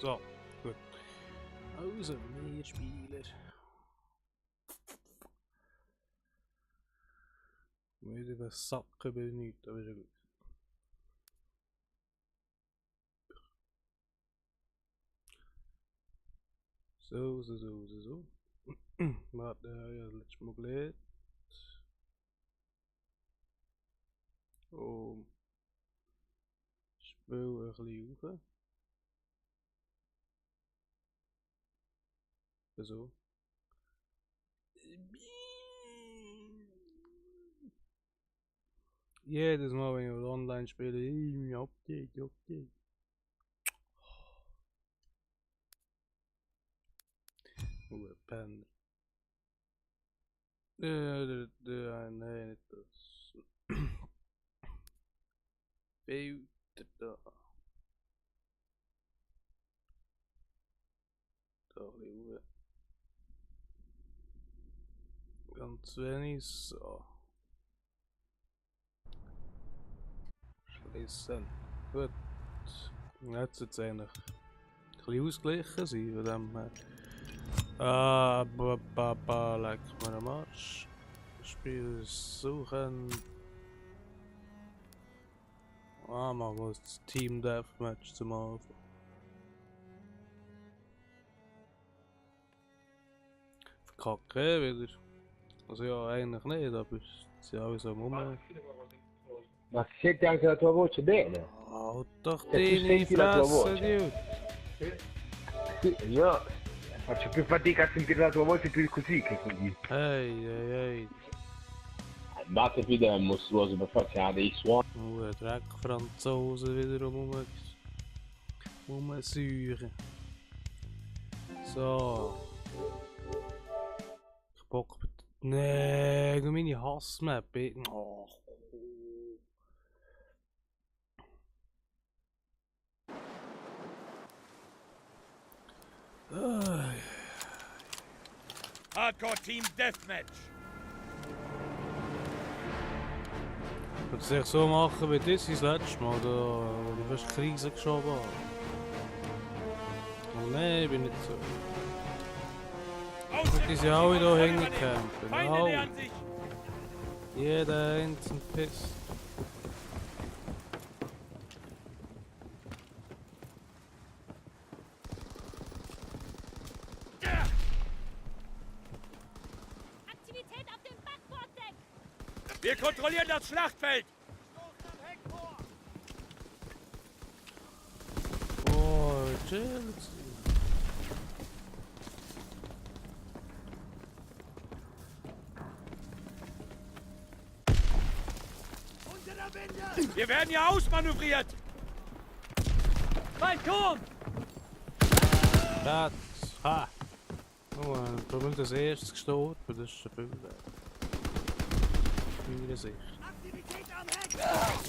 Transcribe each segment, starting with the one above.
So, gut. Also, mehr Spieler. Wieder den Sacken bei nichts, aber ist ja gut. So. Warte, ja, letztes Mal gelegt. Und spiel ein bisschen rauf. So. Jedes Mal, wenn ich online spiele, Update. Penner. Nein, nicht das. Filter da. Da ein bisschen rauf. Ganz wenig, so. Schließen. Gut. Jetzt wird es eigentlich ein bisschen ausgeglichen sein, von dem her. Leck mir am Arsch. Spiel suchen. Machen wir das Team Deathmatch zum Anfang. Verkacke wieder. Also ja, eigentlich nicht, aber es ist ja alles am Rummen. Ma si sente anche la tua voce bene? Oh, doch Tu deine senti la tua Fresse, voce? dude. Io faccio più fatica a sentire la tua voce più così che così. Hey. Andate più del mostruoso per forza, ha dei suoni. Dreck Franzosen wiederum rumsäuren. So. Ich bock. Nee, nur meine Hassmap. Oh. Hardcore Team Deathmatch. Ich würde es so machen wie das letzte Mal, wo du fast Krise geschoben hast. Oh nein, ich bin nicht so. Die sind alle hier hingecampt. Feinde nähern sich. Jeder einzelne Piss. Aktivität auf dem Backborddeck! Wir kontrollieren das Schlachtfeld. Oh, chill. Wir werden hier ausmanövriert. Balkon! Das. Ha! Oh, probiert das erstes gestorben, das ist ein Bild. Meiner Sicht.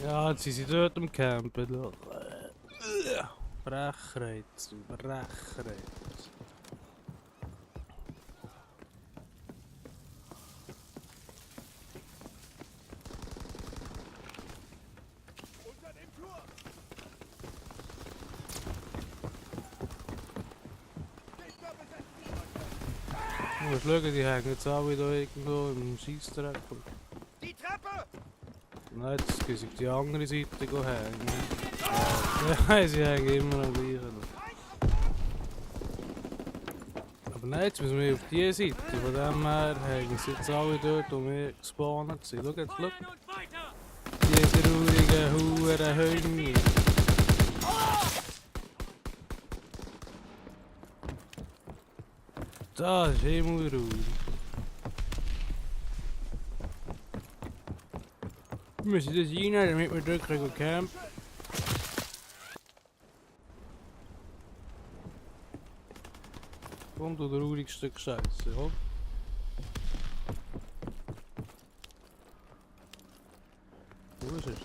Ja, jetzt sind sie dort am Campen. Brechreiz. Du musst schauen, die hängen jetzt alle da irgendwo im Scheissdreck. Die Treppe! Nein, jetzt gehen sie auf die andere Seite hängen. Ja, sie hängen immer am gleichen. Aber nein, jetzt müssen wir auf die Seite. Von dem her hängen sie jetzt alle dort, wo wir gespawnt sind. Schau jetzt, schau. Die traurigen Hurenhunde. Das ist immer ruhig. Wir müssen das rein, damit wir dort campen können. Komm, du trauriges Stück Scheiße, ja? Wo ist er?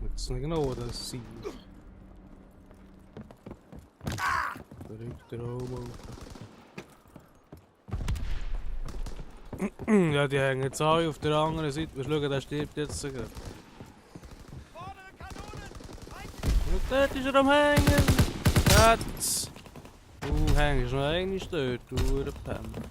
Jetzt nicht genau, das sieht. Verrückter Homo. Ja, die hängen jetzt alle auf der anderen Seite. Wir schauen, der stirbt jetzt sogar. Und dort ist er am Hängen. Jetzt. Du hängst noch einmal dort, du Penner.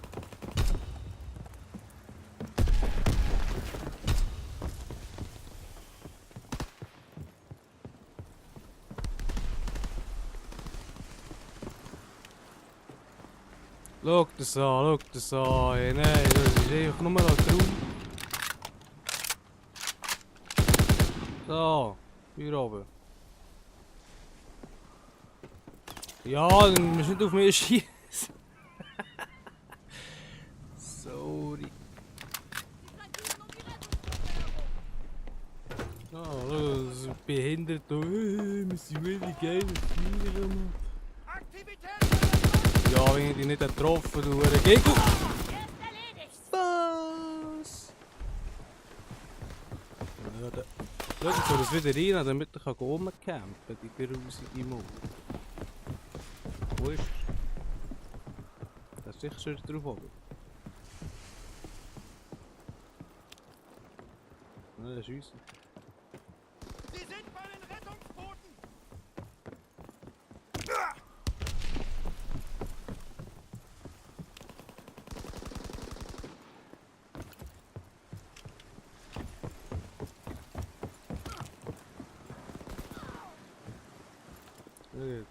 Schau das an, schau das an. Hey, nein, das ist einfach nur ein Traum. So, hier oben. Ja, dann musst du nicht auf mich schießen. Sorry. Oh, das ist behindert. Wir sind wirklich geil. Aktivität! Ja, wenn ich dich nicht getroffen habe, du Gegner. Erst erledigt. Was? Ja, da. Schau, ich soll das wieder rein, damit ich rumcampen kann, die grusige Maul. Wo ist er? Das ist sicher schon drauf oben. Nein, das ist uns. Sie sind bei den Rettungsbooten!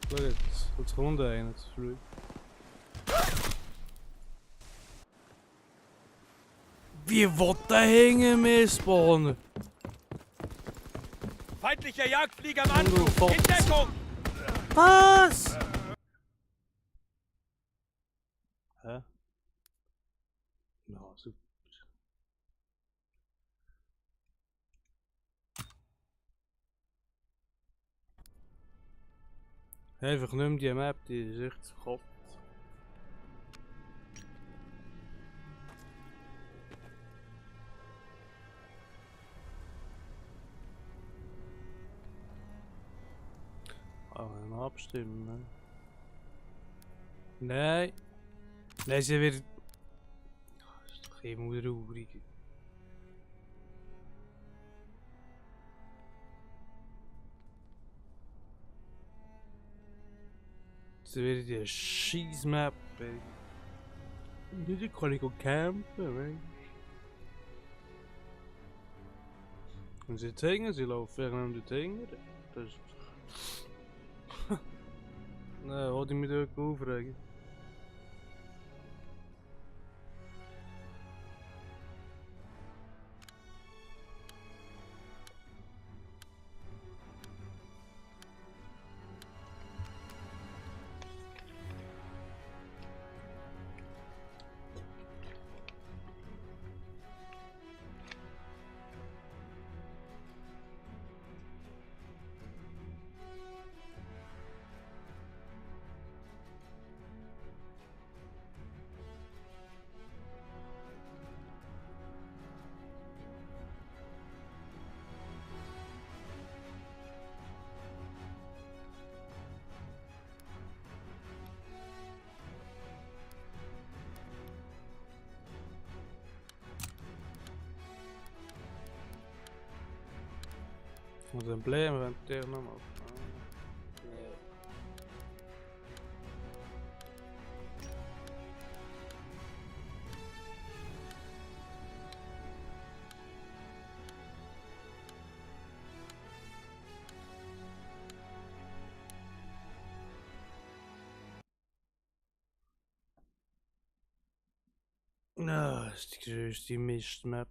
Schau jetzt, jetzt kommt einer zu früh. Wie will der hängen, mir spawnen? Feindlicher Jagdflieger im Du Anflug! Fotz. In Deckung! Was? Hä? Na, super. Einfach nicht mehr die Map, die ist echt verkopft. Aber mal abstimmen, ne? Nein! Nein, sie wird. Das ist doch immer traurig. Sie wird die scheiß Map, ey. Nicht kann ich campen, weißt. Und sie hängen, sie laufen irgendwann dort hängen. Das ist. Nein, wollte ich mich dort aufregen. Wat een probleem met tegen hem ook. Nou, dat is die mistmap.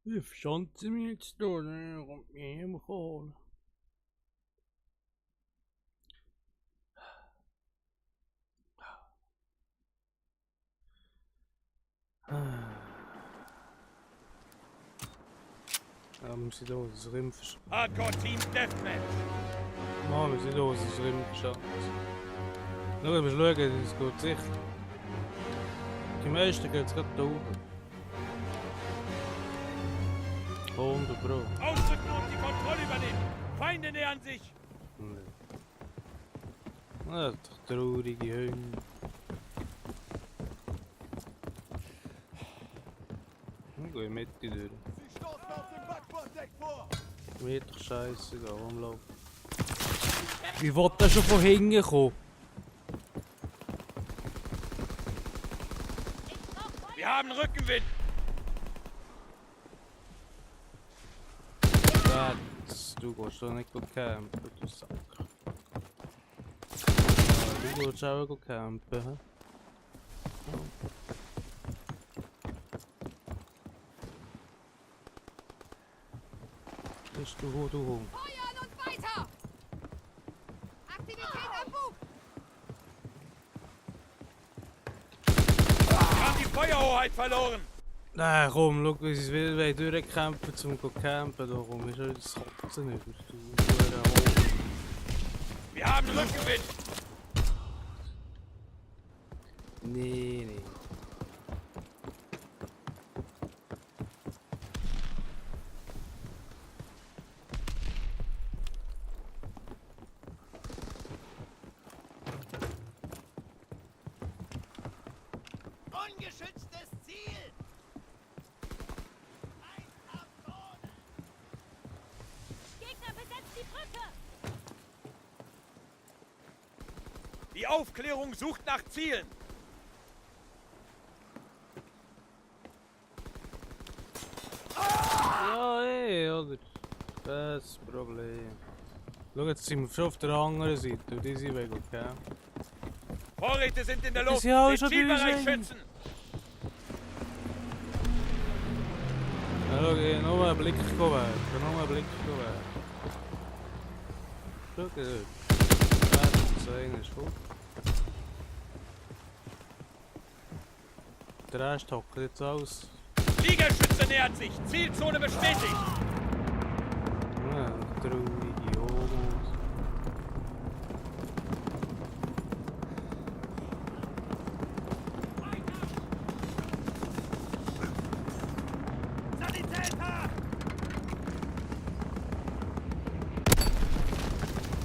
Ik verstand hem niet door, dan komt hij helemaal gewoon. We zitten door de rim verschoten. Hardcore Team Deathmatch! Maar we zitten door de rim verschoten. Nou, even leuk, het is goed zicht. Die meeste gaat het open. 100 Pro. Ausrücken und die Kontrolle übernehmen! Feinde nähern sich! Nee. Dat is toch traurige heun. Dan ga je met die deur. Sie stoßen auf dem Backborddeck vor! Mir doch scheißegal, umlauf. Wie will der schon von hinten kommen? Ich brauch Feuer! Wir haben Rückenwind. Du gehst doch nicht campen, du Sack. Du gehst auch campen, hä? Bist du wo du Hund? Feuern und weiter! Aktivität am Bug! Wir haben die Feuerhoheit verloren. Nein, komm, schau, wie sie will durchkämpfen, um zu campen. Da komm, ist das Kotzen nicht. Du Hund. Wir haben Rückenwind. Nee. Ungeschütztes Ziel. Gegner besetzt die Brücke! Die Aufklärung sucht nach Zielen. Ja, oder? Das ist das Problem. Schau, jetzt sind wir schon auf der anderen Seite und die sind weg, okay? Vorräte sind in der Das Luft. ist ja auch Den schon Zielbereich böse. schützen. Ja, schau, nur einen Blick werfen, nur einen Blick werfen. Schau, dort. Das eine ist gut. Der Rest hockt jetzt aus. Fliegerschütze nähert sich. Zielzone bestätigt. Ja, traurige Homos. Sanitäter!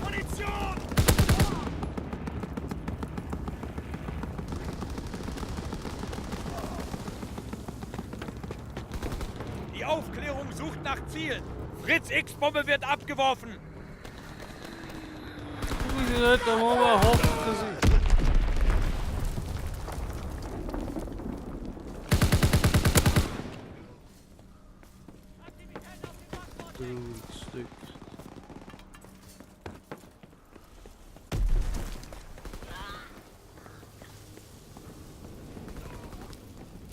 Munition! Die Aufklärung sucht nach Zielen. Fritz X-Bombe wird abgeworfen. Wie sie dort am Oben hocken sind. Trauriges Stück.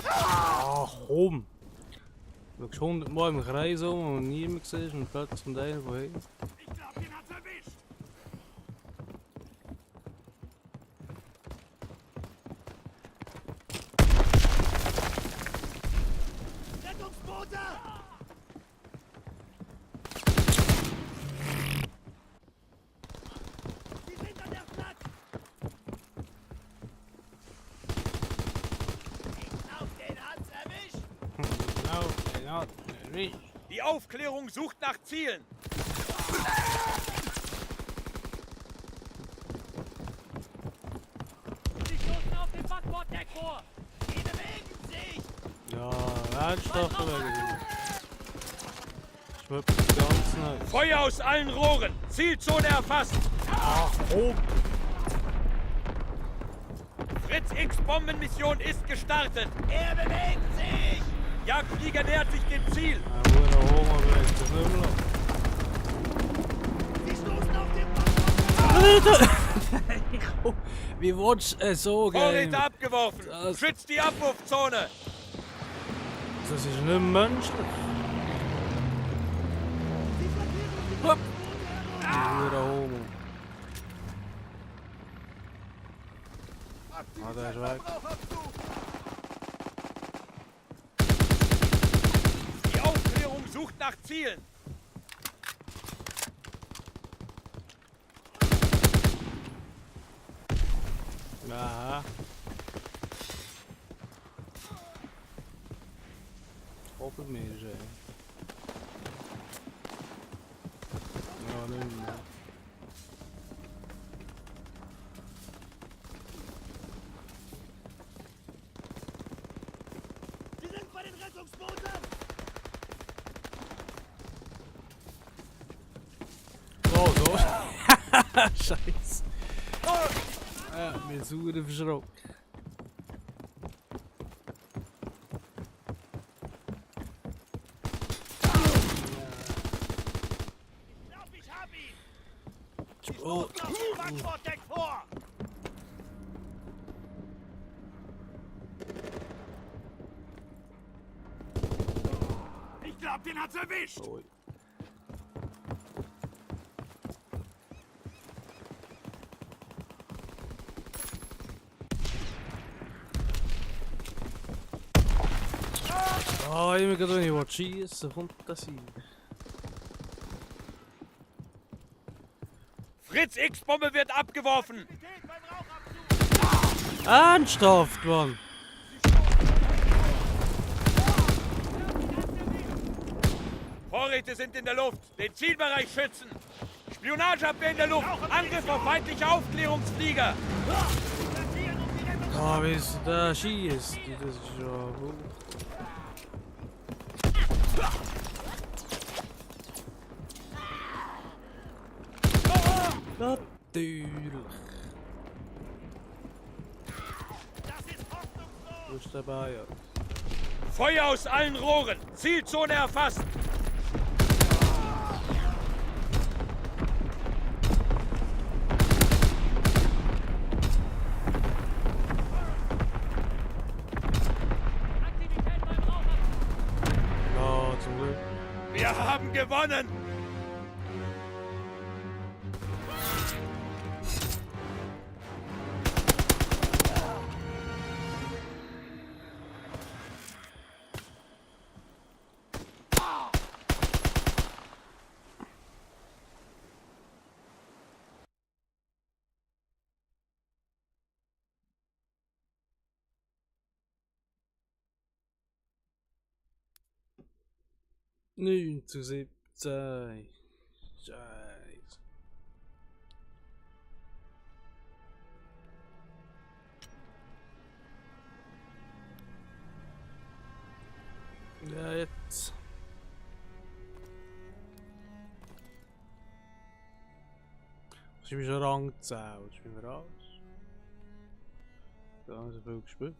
Ach komm! Du schaust 100 Mal im Kreis um und niemand siehst und plötzlich kommt einer von hinten. Ich glaube, den hat's erwischt. Rettungsboote! Sie sind an der Platz! Ich glaube, den hat's erwischt! Ja, nicht. Die Aufklärung sucht nach Zielen. Sie stoßen auf dem Backborddeck vor! Sie bewegen sich! Ja, ernsthaft wegen. Schwuppt das ganz neu. Feuer aus allen Rohren! Zielzone erfasst! Ach komm! Fritz X-Bombenmission ist gestartet! Er bewegt sich! Jagdflieger nähert sich dem Ziel! Ja, wo der Homer bleibt, das nicht mehr. Sie stoßen auf den Backbord! Wie willst du so gehen? Vorräte abgeworfen! Das- Schützt die Abwurfzone! Das ist nicht menschlich. Hopp! Der Homo. Ah, der ist weg. Die Aufklärung sucht nach Zielen! Aha. Open mir, ey. Ja, nicht mehr. Sie sind bei den Rettungsbooten! Scheiße. Mir sauer verschrocken. Ich hab ihn! Oh, Auf dem Backborddeck vor! Ich glaub, den hat's erwischt! oh. Ah, immer gerade wenn ich schießen, kommt das hin. Fritz X-Bombe wird abgeworfen! Ernsthaft, Mann! Vorräte sind in der Luft! Den Zielbereich schützen! Spionageabwehr in der Luft! Angriff auf feindliche Aufklärungsflieger! Ah, wie ist da schießt? Das ist ja... Natürlich. Du bist dabei, ja. Feuer aus allen Rohren! Zielzone erfasst! Aktivität beim Raucher. Ja, zum Glück. Wir haben gewonnen! Neun zu 17. Scheiße. Ja, jetzt. Das ist mir schon Rang 10. Das ist mir raus. Da haben wir so viel gespielt.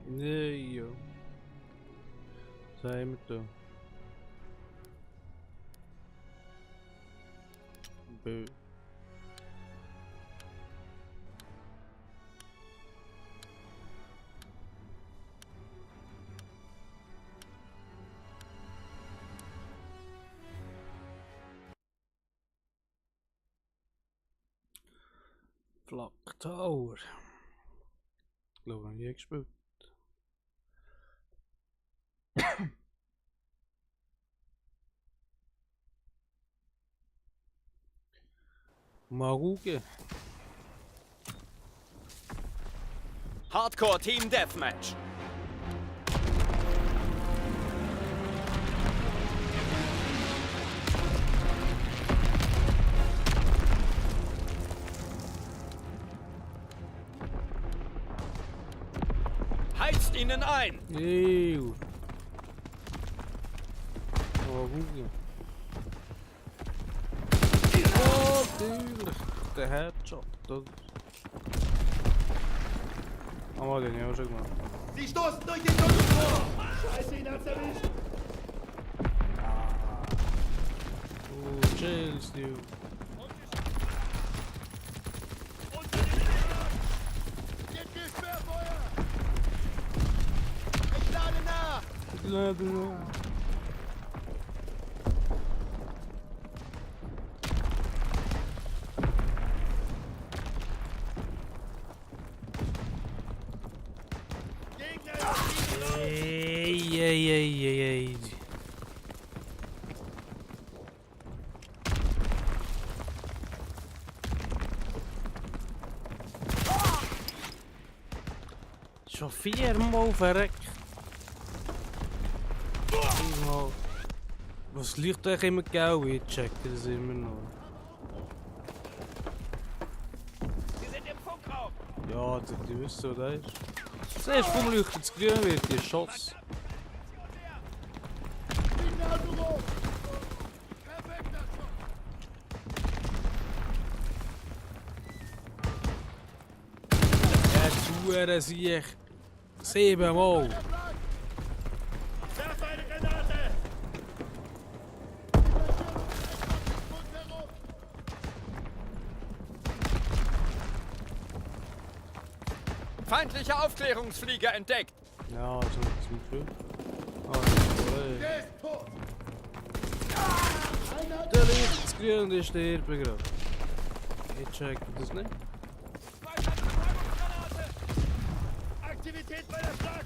Nee, joh. Was haben wir da? Bö. Flak Tower. Ich glaube, ich habe nie gespielt. Mal schauen. Hardcore Team Deathmatch. Heizt ihnen ein. Eeuw. Mal schauen. Oh, tuurlijk. Der Headshot. Das... Aber den habe ich auch schon gemacht. Sie stoßen durch den Tunnel! Scheiße, ihn hat's erwischt! Oh, chills, dude. Jetzt geht's Sperrfeuer! Ich lade nach! Lade nach. Ey. Schon viermal verreckt. Viermal. Was liegt euch immer genau? Ich checke das immer noch. Sie sind im Funkraum. Ja, die wissen, wo der ist. Zuerst vom Leuchten zu grün wird geschossen. Jetzt sehe ich 7 Mal. Werf eine Granate. Feindlicher Aufklärungsflieger entdeckt. Ja, so zum Glück. Der liegt zu grün und ich sterbe gerade. Ich check das nicht. Aktivität bei der Flak.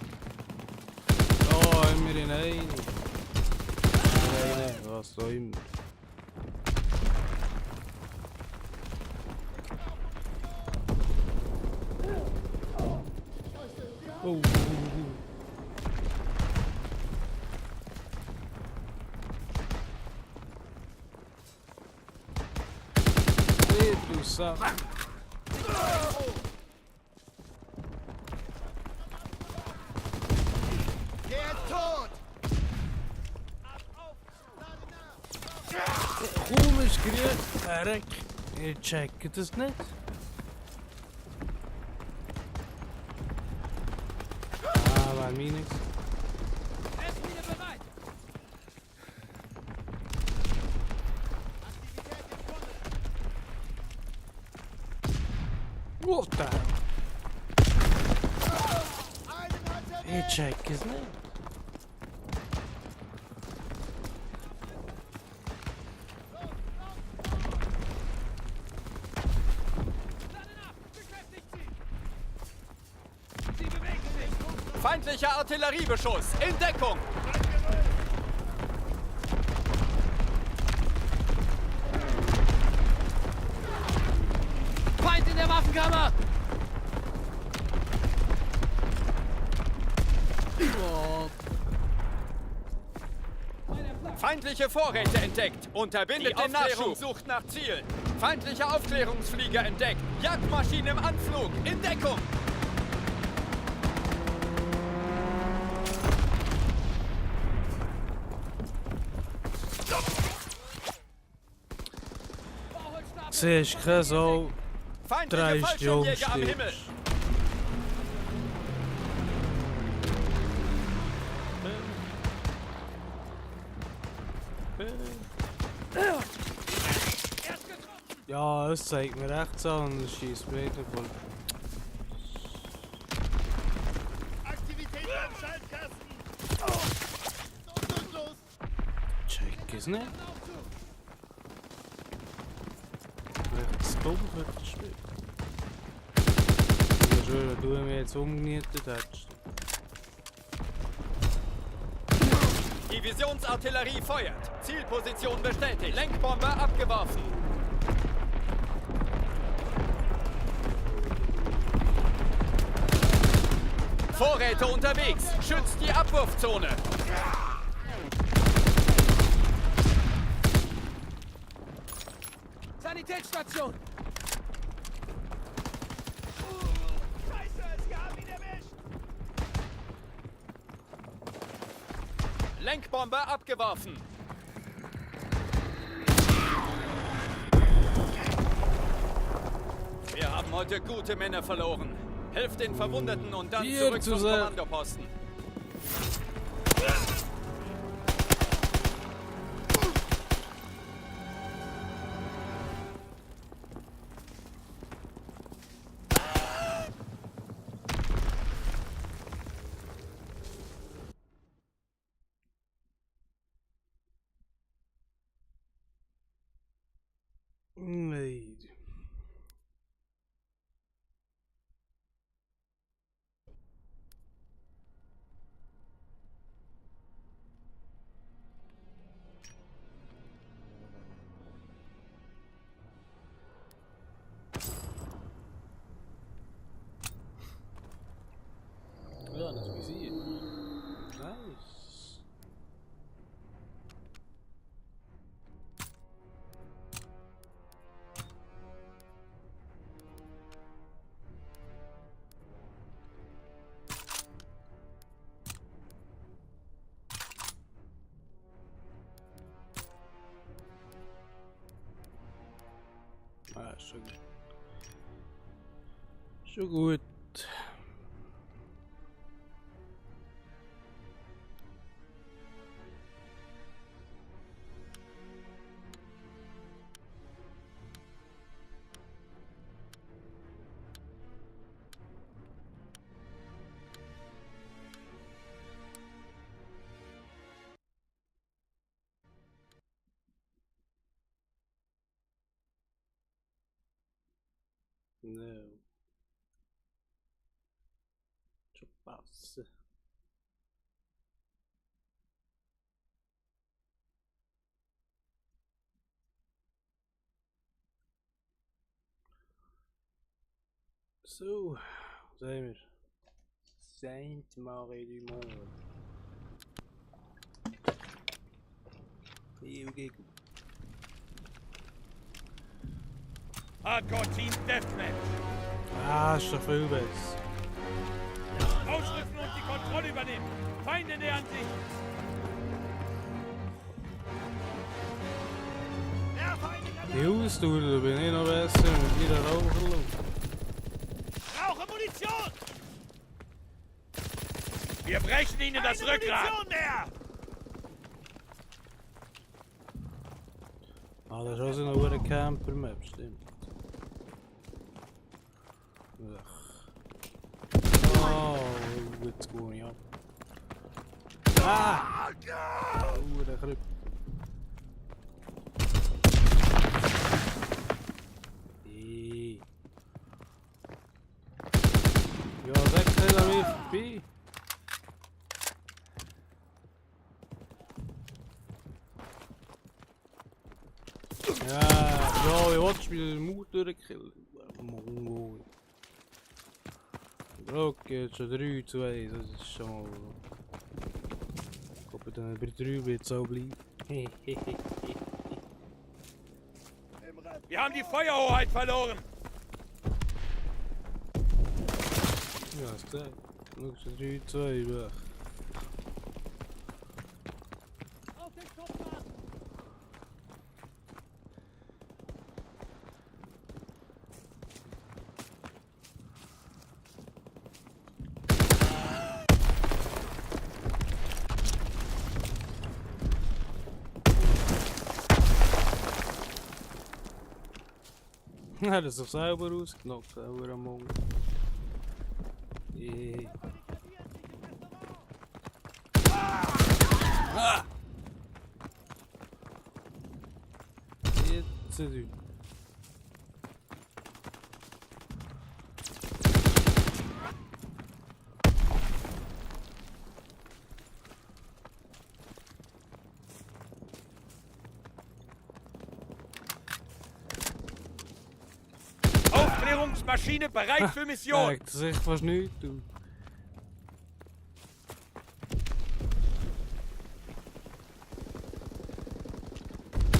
Oh, immer in eine. Was auch immer. Oh. Du Sack. Komisch gerührt. Verreck. Ich checke das nicht. Ah, war mir nichts. Er ist wieder bereit. What the hell? Ich check es nicht. Feindlicher Artilleriebeschuss. In Deckung. Feind in der Waffenkammer. Feindliche Vorräte entdeckt. Unterbindet Die den Nachschub. Aufklärung Sucht nach Zielen. Feindlicher Aufklärungsflieger entdeckt. Jagdmaschine im Anflug. In Deckung. Siehst keine Sau. Feindliche 3 Fallschirmjäger am Himmel. Ja, es zeigt mir rechts an und es schießt mir nicht voll. Aktivität beim Schaltkasten. Check es nicht. Vielleicht zu dumm für das Spiel. Ich schwöre, wenn du mich jetzt umgenietet hättest. Divisionsartillerie feuert. Zielposition bestätigt. Lenkbomber abgeworfen. Vorräte unterwegs. Schützt die Abwurfzone. Sanitätsstation. Scheiße, sie haben ihn erwischt. Lenkbomber abgeworfen. Wir haben heute gute Männer verloren. Helft den Verwundeten und dann Hier zurück zu zum sein. Kommandoposten. Nee. Ja, das Visier. Nice. schon gut. Schon gut. No. Čo passa? So, zijn we. Saint-Marie du Monde. Hier we kijken. Hardcore Team Deathmatch. Ah, ist doch viel besser. Ausrücken und die Kontrolle übernehmen. Feinde nähern sich. Die Ausdauer bin ich noch besser mit jeder Raucherluft. Brauche Munition! Wir brechen ihnen das Rückgrat. Ah, das ist auch so eine gute Camper-Map, stimmt. Ach. Oh, jetzt gehe ich ab. Ah! Oh, der Krüpp. Ja, weg nicht an mir vorbei. Ja, ich wollte den Mut durchkillen. Mongol. Okay, jetzt schon 3-2, das ist schon mal... Ich hoffe, dann bei 3 wird es auch bleiben. Wir haben die Feuerhoheit verloren. Ja, ist gesagt. Schau, schon 3-2 weg. Auf den Kopf warten! Ja, das ist doch sauber ausgenockt, sauber am Morgen. Yeah. Ah! Jetzt sind wir. Aufklärungsmaschine bereit für Mission. Sagt sich fast nichts, du.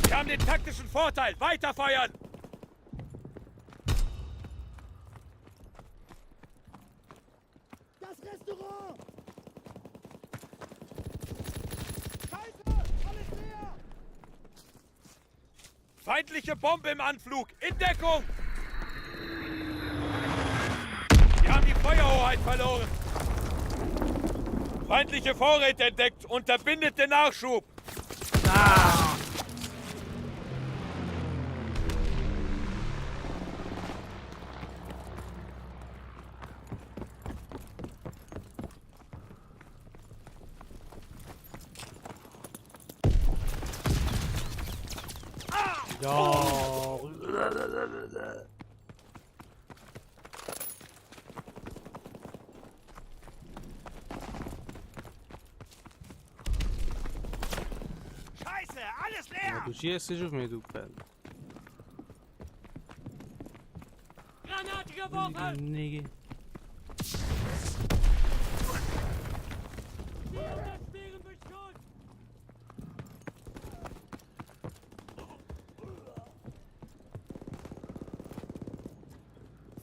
Wir haben den taktischen Vorteil. Weiterfeuern. Das Restaurant! Scheiße! Alles leer! Feindliche Bombe im Anflug. In Deckung. Wir haben die Feuerhoheit verloren. Feindliche Vorräte entdeckt. Unterbindet den Nachschub. Ja. Scheiße, alles leer. Ja, du schießt auf mich, du Penner. Granate geworfen! Nigga. Wir unterstehen Beschuss!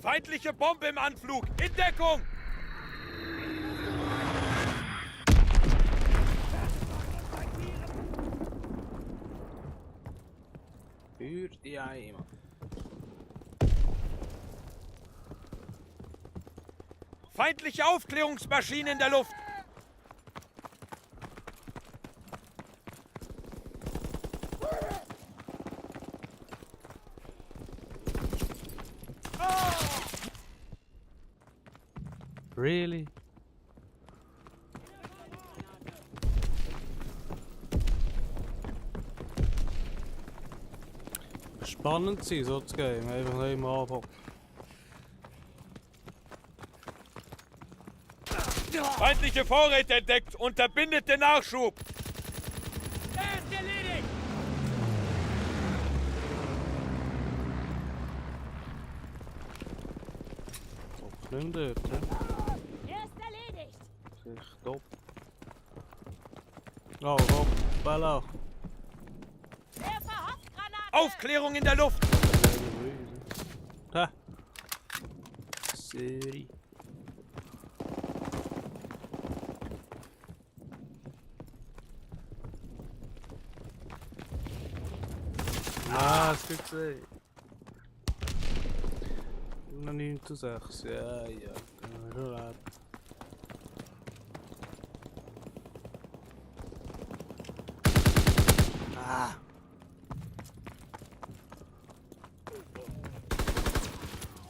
Feindliche Bombe im Anflug. In Deckung. Für die Eimer. Feindliche Aufklärungsmaschine in der Luft. Really? Spannend sein, so zu gehen. Einfach nicht immer anfangen. Feindliche Vorräte entdeckt. Unterbindet den Nachschub. Er ist erledigt! Kopf nicht mehr dort, ne? Er ist erledigt. Sich top. Oh, hoppala. Werfer Haftgranate. Aufklärung in der Luft. Ha! Sorry. Ah, ist gut gesehen. Noch 9 zu 6. Ja, ja. Können wir schon leben. Ah!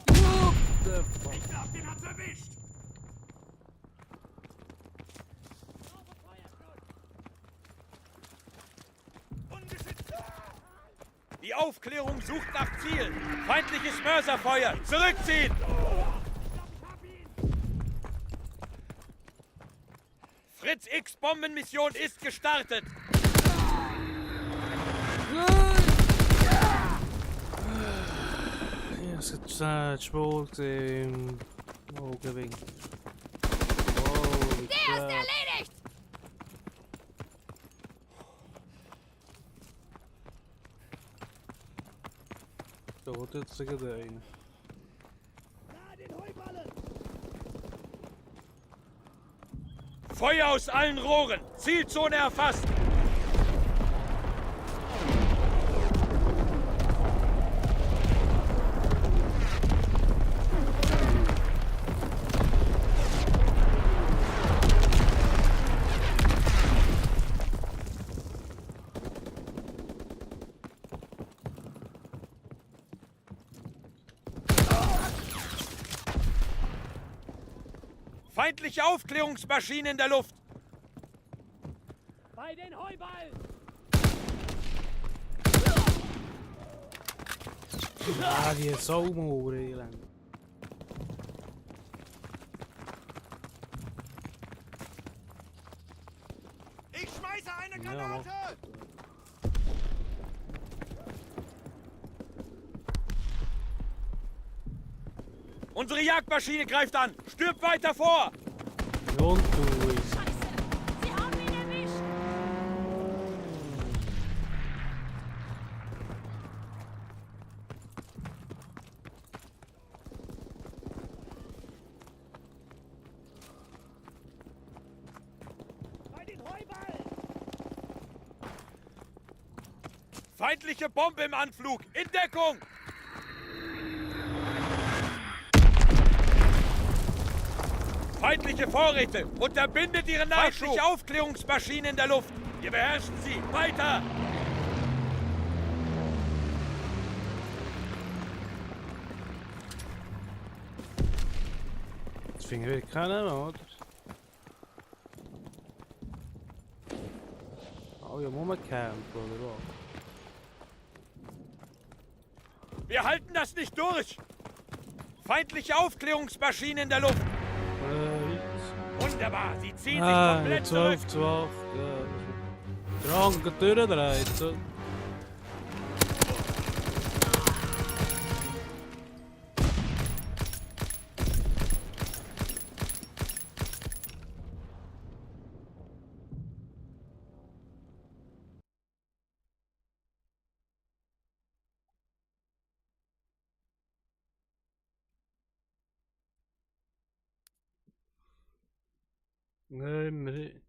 What the fuck? Ich glaub, den hat's erwischt. Die Aufklärung sucht nach Ziel. Feindliches Mörserfeuer. Zurückziehen. Fritz X Bombenmission ist gestartet. Ja, es hat Spur gesehen im Augenwinkel. Holy Der ist crap. erledigt. Da hat jetzt sogar der eine. Da den Heuballen! Feuer aus allen Rohren. Zielzone erfasst. Feindliche Aufklärungsmaschine in der Luft. Bei den Heuballen! Ah, die Saumauer, elend. Ich schmeiße eine Ja, mach. Unsere Jagdmaschine greift an. Stirbt weiter vor. Und du ist. Scheiße. Sie haben ihn erwischt. Bei den Heuballen! Feindliche Bombe im Anflug. In Deckung. Feindliche Vorräte. Unterbindet ihren Nachschub. Feindliche Aufklärungsmaschine in der Luft. Wir beherrschen sie. Weiter. Das finde ich keiner mehr, oder? Oh ja, muss man campen, oder was? Wir halten das nicht durch. Feindliche Aufklärungsmaschine in der Luft. Wunderbar. Sie ziehen sich Ah, komplett zurück. 12 zu 8. Ja, der Anker durchdreht. So. Nein, nein.